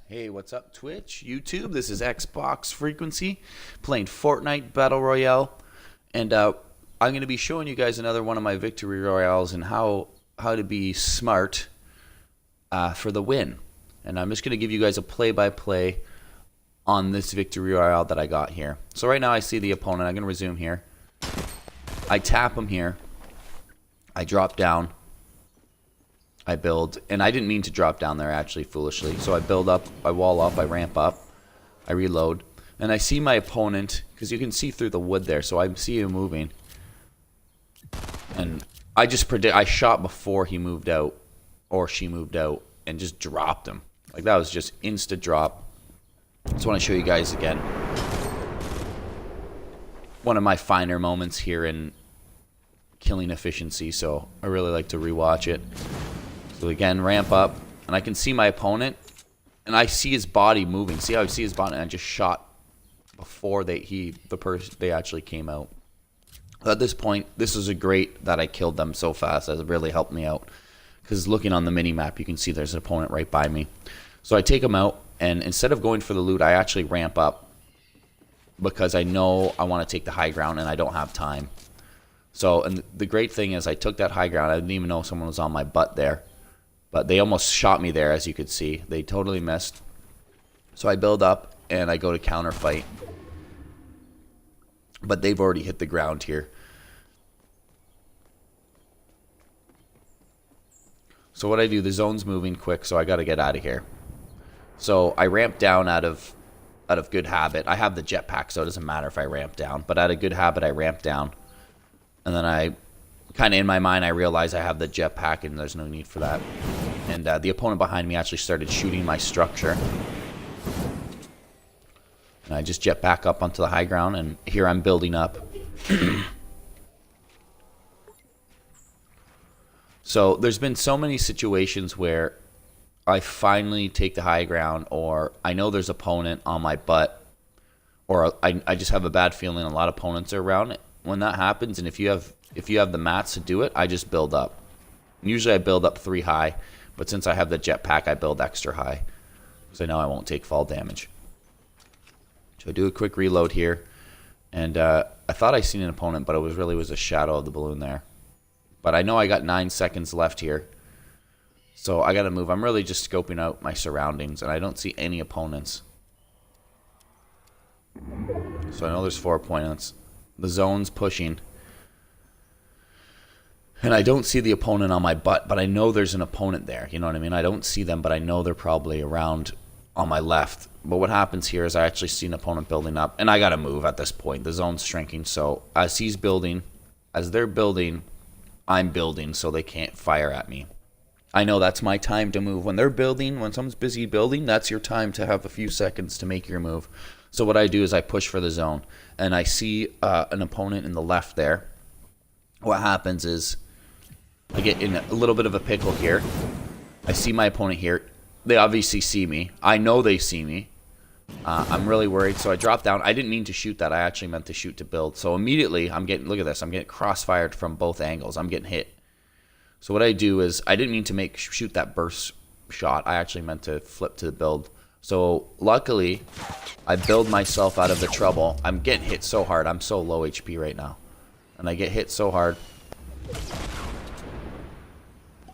Hey, what's up, Twitch, YouTube? This is Xbox Frequency playing Fortnite Battle Royale, and I'm going to be showing you guys another one of my victory royales and how to be smart for the win. And I'm just going to give you guys a play-by-play on this victory royale that I got here. So right now I see the opponent. I'm going to resume here. I tap him here. I drop down. I build, and I didn't mean to drop down there actually, foolishly. So I build up, I wall up, I ramp up, I reload, and I see my opponent, because you can see through the wood there, so I see him moving. And I just I shot before he moved out, or she moved out, and just dropped him. Like, that was just insta drop. Just want to show you guys again. One of my finer moments here in killing efficiency, so I really like to rewatch it. So again, ramp up, and I can see my opponent, and I see his body moving. See how I see his body? And I just shot before they actually came out. So at this point, this is a great that I killed them so fast. That really helped me out, because looking on the mini map, you can see there's an opponent right by me. So I take him out, and instead of going for the loot, I actually ramp up because I know I want to take the high ground, and I don't have time. So, and the great thing is, I took that high ground. I didn't even know someone was on my butt there. But they almost shot me there, as you could see. They totally missed. So I build up, and I go to counter fight. But they've already hit the ground here. So what I do, the zone's moving quick, so I got to get out of here. So I ramp down out of good habit. I have the jetpack, so it doesn't matter if I ramp down. But out of good habit, I ramp down. And then I, kind of in my mind, I realize I have the jetpack, and there's no need for that. And the opponent behind me actually started shooting my structure. And I just jet back up onto the high ground, and here I'm building up. So there's been so many situations where I finally take the high ground, or I know there's an opponent on my butt, or I just have a bad feeling a lot of opponents are around. When that happens, and if you have the mats to do it, I just build up. Usually I build up 3 high, but since I have the jetpack, I build extra high, because I know I won't take fall damage. So I do a quick reload here, and I thought I seen an opponent, but it was really a shadow of the balloon there. But I know I got 9 seconds left here, so I gotta move. I'm really just scoping out my surroundings, and I don't see any opponents. So I know there's 4 opponents. The zone's pushing. And I don't see the opponent on my butt, but I know there's an opponent there. You know what I mean? I don't see them, but I know they're probably around on my left. But what happens here is I actually see an opponent building up, and I got to move at this point. The zone's shrinking, so as he's building, as they're building, I'm building, so they can't fire at me. I know that's my time to move. When they're building, when someone's busy building, that's your time to have a few seconds to make your move. So what I do is I push for the zone, and I see an opponent in the left there. What happens is I get in a little bit of a pickle here. I see my opponent here. They obviously see me. I know they see me. I'm really worried, so I drop down. I didn't mean to shoot that. I actually meant to shoot to build. So immediately, look at this. I'm getting crossfired from both angles. I'm getting hit. So what I do is, I didn't mean to shoot that burst shot. I actually meant to flip to the build. So luckily, I build myself out of the trouble. I'm getting hit so hard. I'm so low HP right now. And I get hit so hard.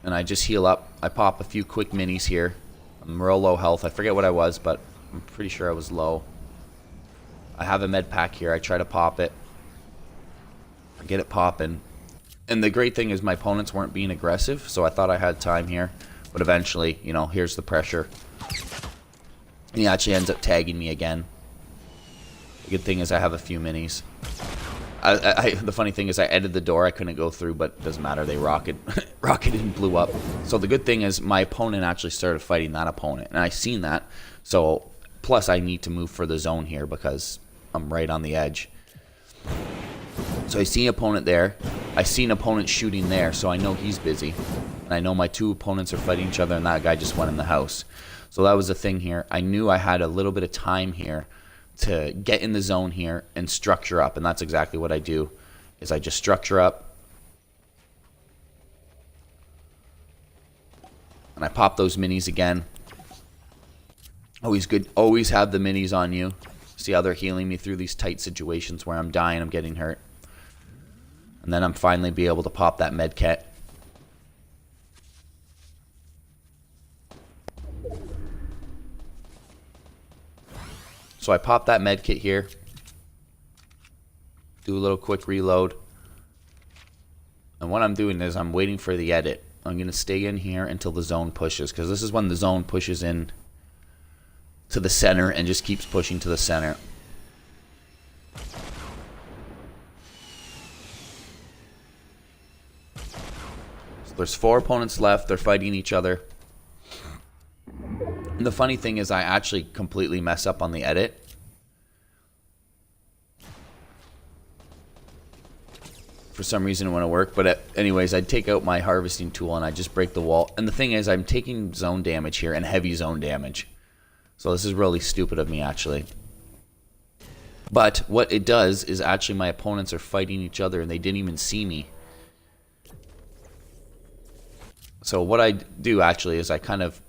And I just heal up. I pop a few quick minis here. I'm real low health. I forget what I was, but I'm pretty sure I was low. I have a med pack here. I try to pop it. I get it popping. And the great thing is my opponents weren't being aggressive, so I thought I had time here. But eventually, you know, here's the pressure. And he actually ends up tagging me again. The good thing is I have a few minis. The funny thing is I edited the door. I couldn't go through, but it doesn't matter. They rocketed and blew up. So the good thing is my opponent actually started fighting that opponent. And I seen that. So plus I need to move for the zone here because I'm right on the edge. So I see an opponent there. I see an opponent shooting there, so I know he's busy. And I know my 2 opponents are fighting each other, and that guy just went in the house. So that was the thing here. I knew I had a little bit of time here to get in the zone here and structure up, and that's exactly what I do, is I just structure up, and I pop those minis again. Always good. Always have the minis on you. See how they're healing me through these tight situations where I'm dying, I'm getting hurt. And then I'm finally be able to pop that med kit. So I pop that med kit here. Do a little quick reload. And what I'm doing is I'm waiting for the edit. I'm going to stay in here until the zone pushes, because this is when the zone pushes in to the center and just keeps pushing to the center. So there's 4 opponents left. They're fighting each other. And the funny thing is I actually completely mess up on the edit. For some reason it wouldn't work, but anyways, I'd take out my harvesting tool and I just break the wall. And the thing is, I'm taking zone damage here, and heavy zone damage. So this is really stupid of me, actually. But what it does is actually my opponents are fighting each other and they didn't even see me. So what I do actually is I kind of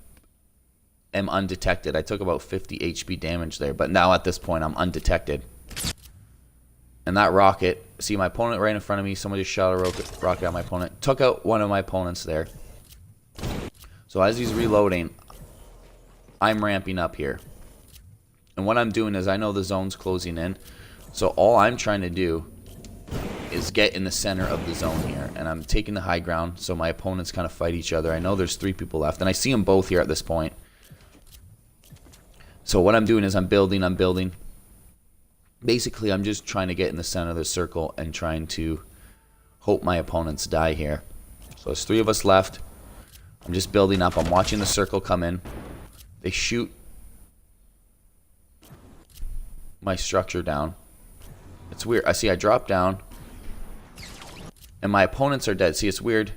am undetected. I took about 50 HP damage there, but now at this point I'm undetected. And that rocket, see my opponent right in front of me, somebody just shot a rocket at my opponent. Took out one of my opponents there. So as he's reloading, I'm ramping up here. And what I'm doing is I know the zone's closing in. So all I'm trying to do is get in the center of the zone here. And I'm taking the high ground so my opponents kind of fight each other. I know there's 3 people left. And I see them both here at this point. So what I'm doing is I'm building. Basically, I'm just trying to get in the center of the circle and trying to hope my opponents die here. So there's 3 of us left. I'm just building up. I'm watching the circle come in. They shoot my structure down. It's weird. I drop down. And my opponents are dead. See, it's weird.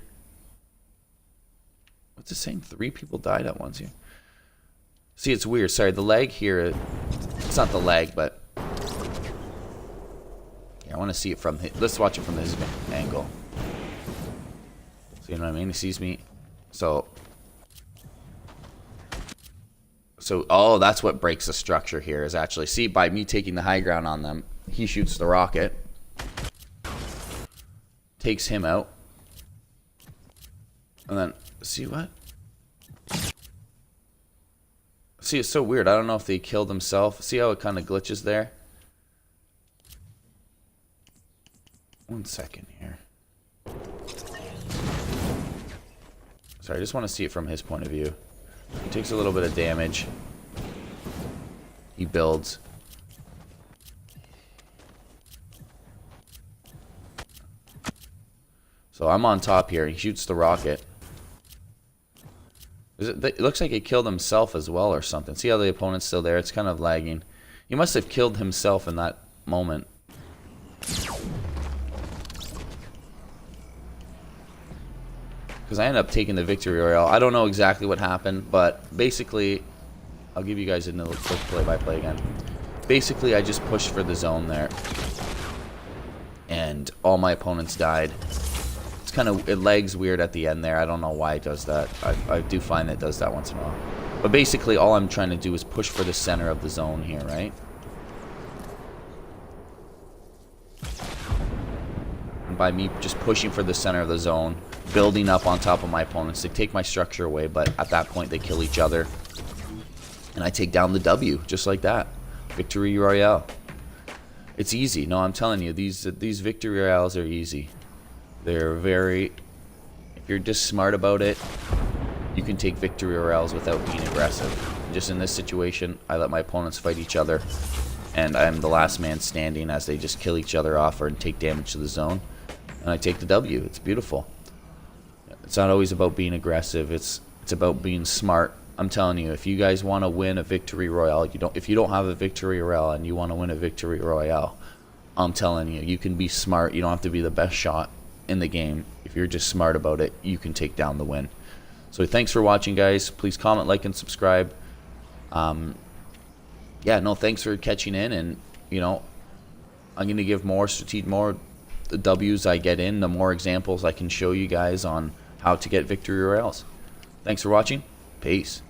What's it saying? 3 people died at once here. See, it's weird. Sorry, the lag here. It's not the lag, but I want to see it from let's watch it from his angle. So you know what I mean? He sees me. So oh, that's what breaks the structure here is actually, see, by me taking the high ground on them, he shoots the rocket, takes him out, and then see what? See, it's so weird. I don't know if they killed himself. See how it kind of glitches there? 1 second here. Sorry, I just want to see it from his point of view. He takes a little bit of damage. He builds. So I'm on top here. He shoots the rocket. It looks like he killed himself as well or something. See how the opponent's still there? It's kind of lagging. He must have killed himself in that moment. Because I ended up taking the victory royale. I don't know exactly what happened, but basically, I'll give you guys a little quick play-by-play again. Basically, I just pushed for the zone there, and all my opponents died. It's kind of, it lags weird at the end there. I don't know why it does that. I do find it does that once in a while. But basically, all I'm trying to do is push for the center of the zone here, right? And by me just pushing for the center of the zone, building up on top of my opponents, they take my structure away, but at that point they kill each other. And I take down the W, just like that. Victory Royale. It's easy. No, I'm telling you, these Victory Royales are easy. They're very... If you're just smart about it, you can take Victory Royales without being aggressive. Just in this situation, I let my opponents fight each other, and I'm the last man standing as they just kill each other off or take damage to the zone. And I take the W. It's beautiful. It's not always about being aggressive. It's about being smart. I'm telling you, if you guys want to win a Victory Royale, if you don't have a Victory Royale and you want to win a Victory Royale, I'm telling you, you can be smart. You don't have to be the best shot in the game. If you're just smart about it, you can take down the win. So thanks for watching, guys. Please comment, like, and subscribe. Yeah, no, thanks for catching in, and you know, I'm gonna give more the W's I get in, the more examples I can show you guys on how to get Victory Royales. Thanks for watching. Peace.